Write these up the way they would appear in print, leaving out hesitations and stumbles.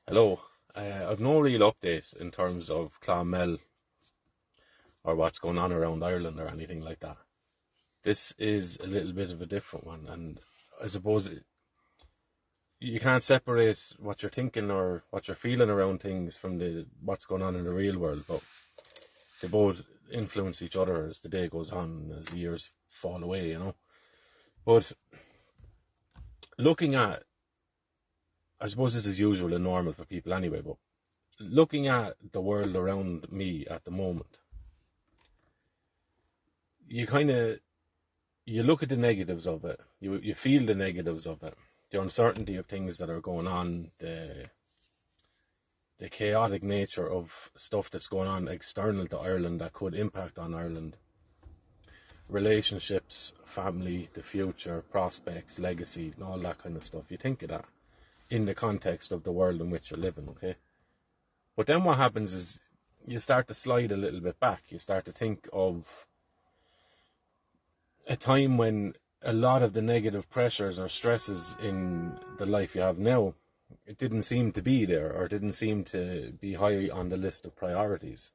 Hello. I've no real update in terms of Clonmel or what's going on around Ireland or anything like that. This is a little bit of a different one, and I suppose you can't separate what you're thinking or what you're feeling around things from the what's going on in the real world, but they both influence each other as the day goes on, as the years fall away. But looking at, I suppose this is usual and normal for people anyway, but looking at the world around me at the moment, you look at the negatives of it. You feel the negatives of it, the uncertainty of things that are going on, the chaotic nature of stuff that's going on external to Ireland that could impact on Ireland, relationships, family, the future, prospects, legacy, and all that kind of stuff. You think of that in the context of the world in which you're living, okay? But then what happens is you start to slide a little bit back. You start to think of a time when a lot of the negative pressures or stresses in the life you have now, it didn't seem to be there, or didn't seem to be high on the list of priorities.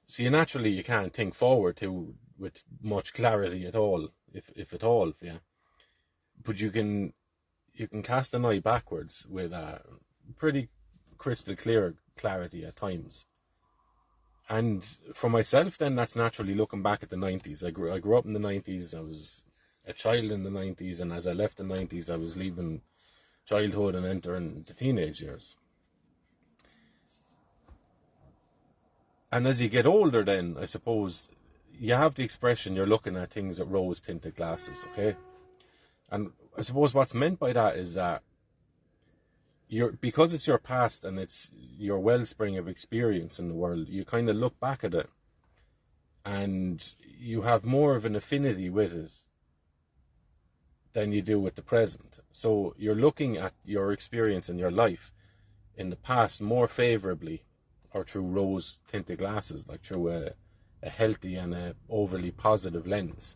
So you can't think forward to with much clarity at all, if at all, yeah. But you can cast an eye backwards with a pretty crystal clear clarity at times. And for myself, then, that's naturally looking back at the 90s. I grew up in the 90s. I was a child in the 90s, and as I left the 90s, I was leaving childhood and entering the teenage years. And as you get older, then, I suppose, you have the expression you're looking at things with rose-tinted glasses, okay? And I suppose what's meant by that is that because it's your past and it's your wellspring of experience in the world, you kind of look back at it and you have more of an affinity with it than you do with the present. So you're looking at your experience in your life in the past more favorably, or through rose tinted glasses, like through a healthy and a overly positive lens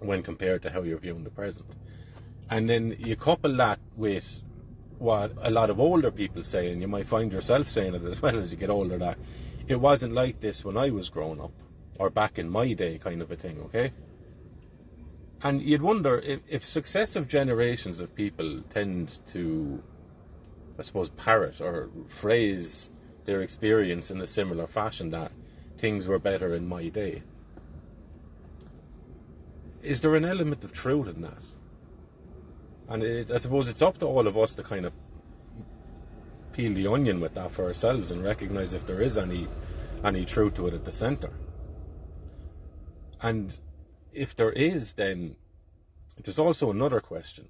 when compared to how you're viewing the present. And then you couple that with what a lot of older people say, and you might find yourself saying it as well as you get older, that it wasn't like this when I was growing up, or back in my day, kind of a thing, okay? And you'd wonder if successive generations of people tend to, I suppose, parrot or phrase their experience in a similar fashion, that things were better in my day. Is there an element of truth in that? And I suppose it's up to all of us to kind of peel the onion with that for ourselves and recognize if there is any truth to it at the center. And if there is, then there's also another question,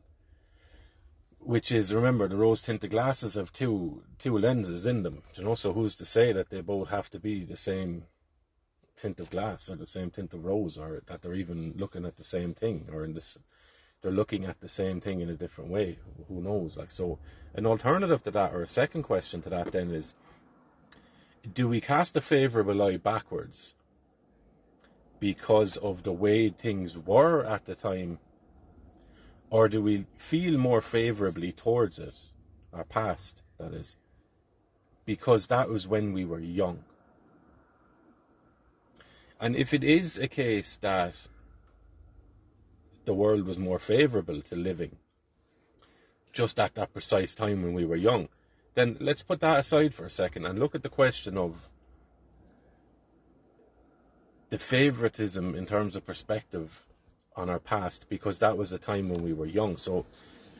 which is, remember, the rose tinted glasses have two lenses in them, so who's to say that they both have to be the same tint of glass or the same tint of rose, or that they're even looking at the same thing, or they're looking at the same thing in a different way? Who knows? So an alternative to that, or a second question to that, then, is, do we cast a favourable eye backwards because of the way things were at the time, or do we feel more favourably towards it, our past, that is, because that was when we were young? And if it is a case that the world was more favourable to living just at that precise time when we were young, then let's put that aside for a second and look at the question of the favouritism in terms of perspective on our past, because that was a time when we were young. So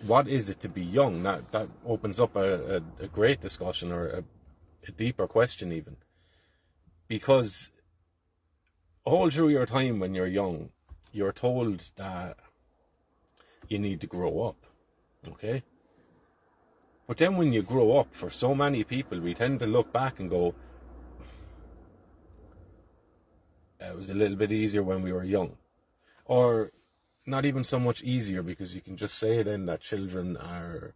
what is it to be young? That opens up a great discussion, or a deeper question even, because all through your time when you're young, you're told that you need to grow up, okay? But then when you grow up, for so many people, we tend to look back and go, it was a little bit easier when we were young. Or not even so much easier, because you can just say then that children are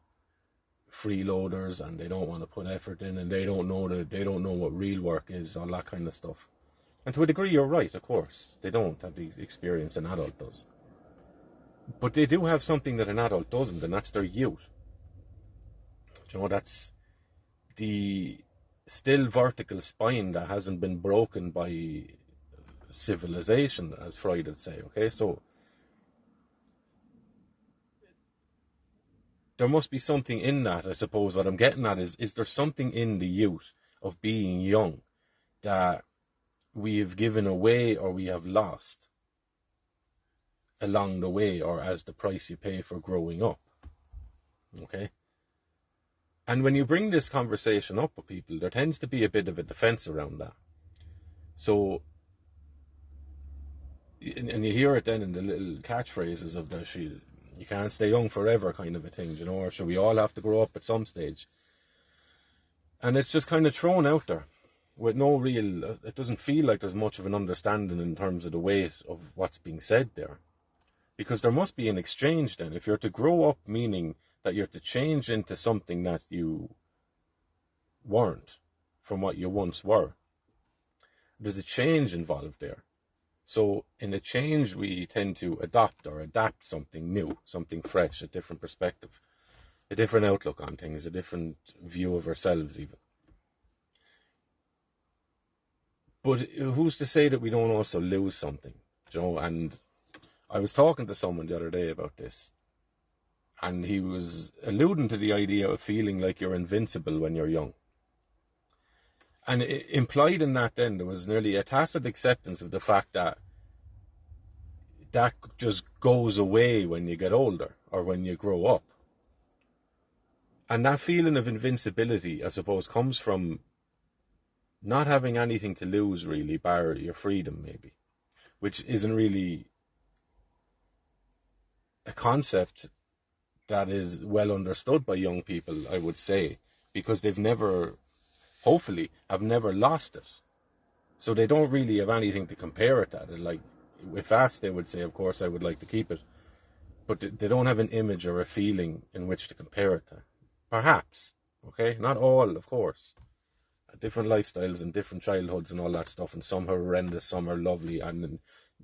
freeloaders and they don't want to put effort in, and they don't know what real work is, all that kind of stuff. And to a degree, you're right, of course. They don't have the experience an adult does. But they do have something that an adult doesn't, and that's their youth. That's the still vertical spine that hasn't been broken by civilization, as Freud would say. Okay, so there must be something in that. I suppose what I'm getting at is there something in the youth of being young that we have given away or we have lost along the way, or as the price you pay for growing up? Okay, and when you bring this conversation up with people, there tends to be a bit of a defense around that. So, and you hear it then in the little catchphrases of the you can't stay young forever kind of a thing, you know, or should we all have to grow up at some stage? And it's just kind of thrown out there with no real, it doesn't feel like there's much of an understanding in terms of the weight of what's being said there. Because there must be an exchange then. If you're to grow up, meaning that you're to change into something that you weren't from what you once were, there's a change involved there. So in a change, we tend to adopt or adapt something new, something fresh, a different perspective, a different outlook on things, a different view of ourselves even. But who's to say that we don't also lose something, you know? And I was talking to someone the other day about this, and he was alluding to the idea of feeling like you're invincible when you're young. And implied in that then, there was nearly a tacit acceptance of the fact that that just goes away when you get older or when you grow up. And that feeling of invincibility, I suppose, comes from not having anything to lose, really, bar your freedom, maybe, which isn't really a concept that is well understood by young people, I would say, because they've never, hopefully, have never lost it. So they don't really have anything to compare it to. Like, if asked, they would say, of course, I would like to keep it. But they don't have an image or a feeling in which to compare it to. Perhaps, okay? Not all, of course. Different lifestyles and different childhoods and all that stuff, and some are horrendous, some are lovely, and then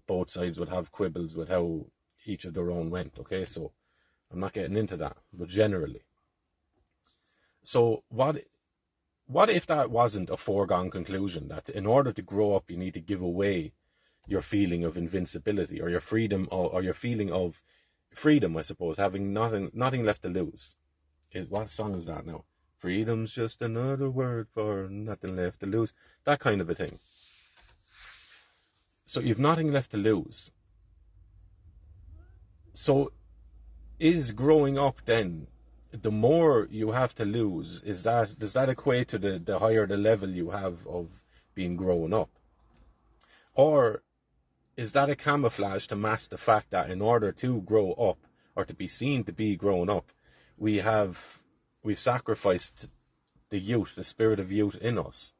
both sides would have quibbles with how each of their own went, okay? So I'm not getting into that, but generally. So what if that wasn't a foregone conclusion, that in order to grow up you need to give away your feeling of invincibility or your freedom, or your feeling of freedom, I suppose, having nothing left to lose? What song is that now? Freedom's just another word for nothing left to lose. That kind of a thing. So you've nothing left to lose. So is growing up then, the more you have to lose, does that equate to the higher the level you have of being grown up? Or is that a camouflage to mask the fact that in order to grow up, or to be seen to be grown up, we've sacrificed the youth, the spirit of youth in us?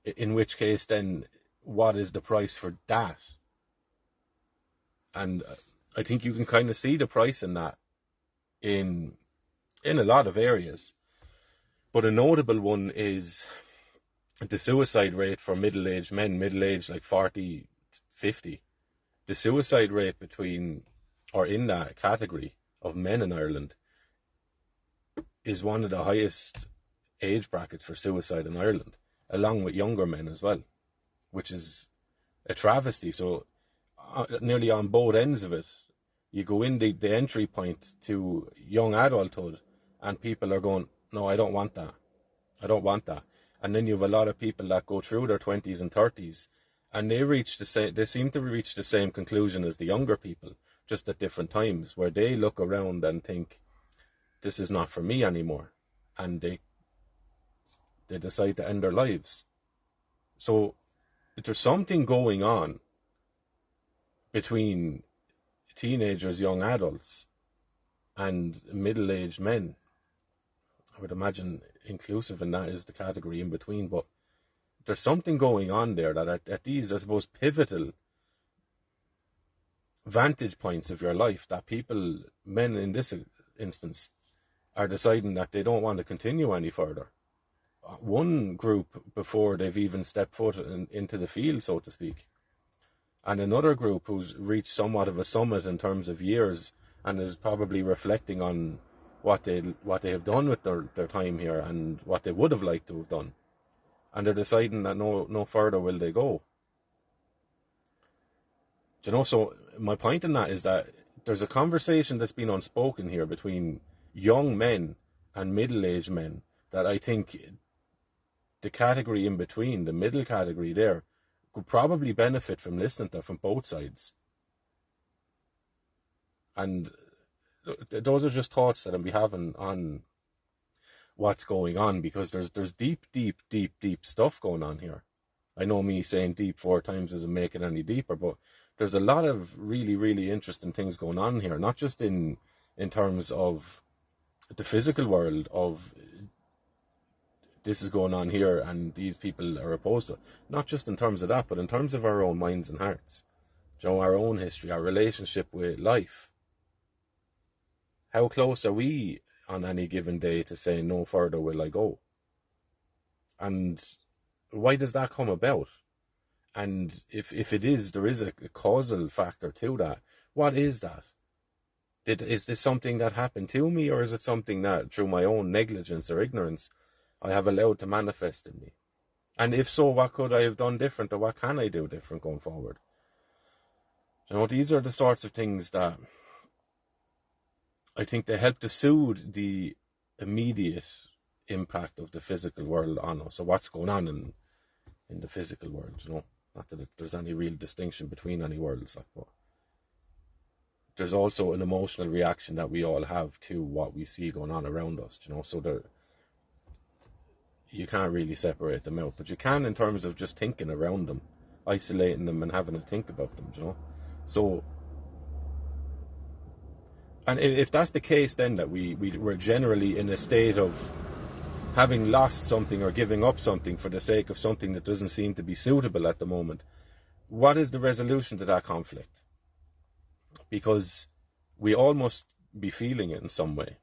In which case then, what is the price for that? And I think you can kind of see the price in that in a lot of areas. But a notable one is the suicide rate for middle-aged men, middle-aged like 40, 50. The suicide rate in that category of men in Ireland is one of the highest age brackets for suicide in Ireland, along with younger men as well, which is a travesty. So nearly on both ends of it, you go in the entry point to young adulthood, and people are going, no, I don't want that. And then you have a lot of people that go through their 20s and 30s, and they seem to reach the same conclusion as the younger people, just at different times, where they look around and think, this is not for me anymore, and they decide to end their lives. So there's something going on between teenagers, young adults, and middle-aged men. I would imagine inclusive in that is the category in between, but there's something going on there that at these, I suppose, pivotal vantage points of your life, that people, men in this instance, are deciding that they don't want to continue any further. One group before they've even stepped foot into the field, so to speak. And another group who's reached somewhat of a summit in terms of years and is probably reflecting on what they have done with their time here and what they would have liked to have done, and they're deciding that no further will they go. Do you know? So my point in that is that there's a conversation that's been unspoken here between young men and middle-aged men that I think the category in between, the middle category there, could probably benefit from listening to from both sides. And those are just thoughts that I'm having on what's going on, because there's deep stuff going on here. I know me saying deep 4 times doesn't make it any deeper, but there's a lot of really interesting things going on here, not just in terms of the physical world of this is going on here and these people are opposed to it. Not just in terms of that, but in terms of our own minds and hearts. You know, our own history, our relationship with life. How close are we on any given day to saying no further will I go? And why does that come about? And if it is, there is a causal factor to that. What is that? Is this something that happened to me, or is it something that through my own negligence or ignorance I have allowed to manifest in me? And if so, what could I have done different, or what can I do different going forward? You know, these are the sorts of things that I think they help to soothe the immediate impact of the physical world on us. So what's going on in the physical world, you know? Not that there's any real distinction between any worlds, like, but there's also an emotional reaction that we all have to what we see going on around us, you know. So you can't really separate them out, but you can in terms of just thinking around them, isolating them and having to think about them, you know. So, and if that's the case, then that we're generally in a state of having lost something or giving up something for the sake of something that doesn't seem to be suitable at the moment, what is the resolution to that conflict? Because we all must be feeling it in some way.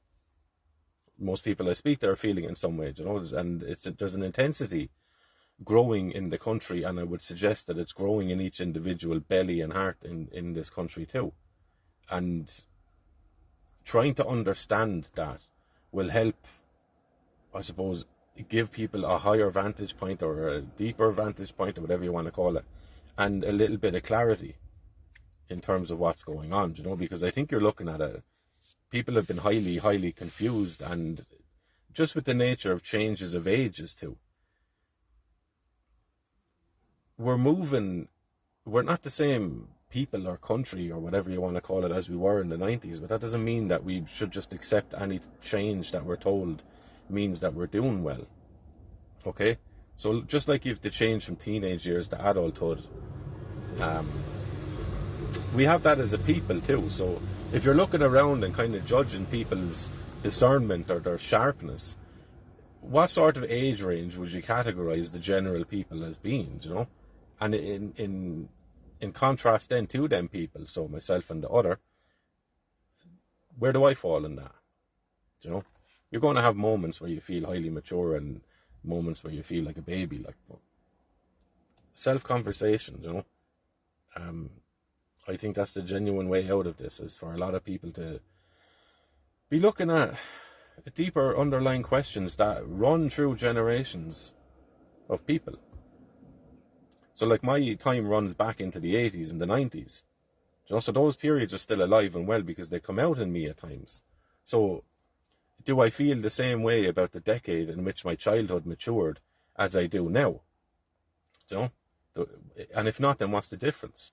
Most people I speak to are feeling it in some way, you know, and there's an intensity growing in the country, and I would suggest that it's growing in each individual belly and heart in this country too. And trying to understand that will help, I suppose, give people a higher vantage point or a deeper vantage point or whatever you want to call it, and a little bit of clarity in terms of what's going on, you know, because I think you're looking at it. People have been highly confused, and just with the nature of changes of ages too. We're not the same people or country or whatever you want to call it as we were in the 90s, but that doesn't mean that we should just accept any change that we're told means that we're doing well. Okay? So just like you've the change from teenage years to adulthood, we have that as a people too. So if you're looking around and kind of judging people's discernment or their sharpness, what sort of age range would you categorize the general people as being, you know? And in contrast then to them people, so myself and the other, where do I fall in that? You know, you're going to have moments where you feel highly mature and moments where you feel like a baby, like self-conversation, you know. I think that's the genuine way out of this, is for a lot of people to be looking at deeper underlying questions that run through generations of people. So like my time runs back into the 80s and the 90s. You know, so those periods are still alive and well because they come out in me at times. So do I feel the same way about the decade in which my childhood matured as I do now? You know? And if not, then what's the difference?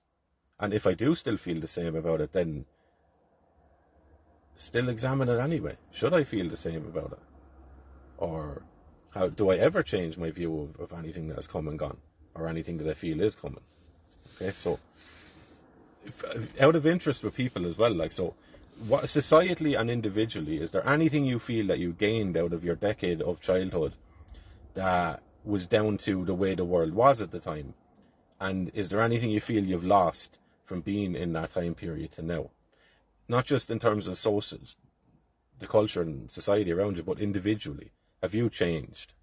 And if I do still feel the same about it, then still examine it anyway. Should I feel the same about it? Or how do I ever change my view of anything that has come and gone? Or anything that I feel is coming? Okay, so out of interest with people as well, like, so what societally and individually, is there anything you feel that you gained out of your decade of childhood that was down to the way the world was at the time? And is there anything you feel you've lost from being in that time period to now? Not just in terms of social, the culture and society around you, but individually. Have you changed?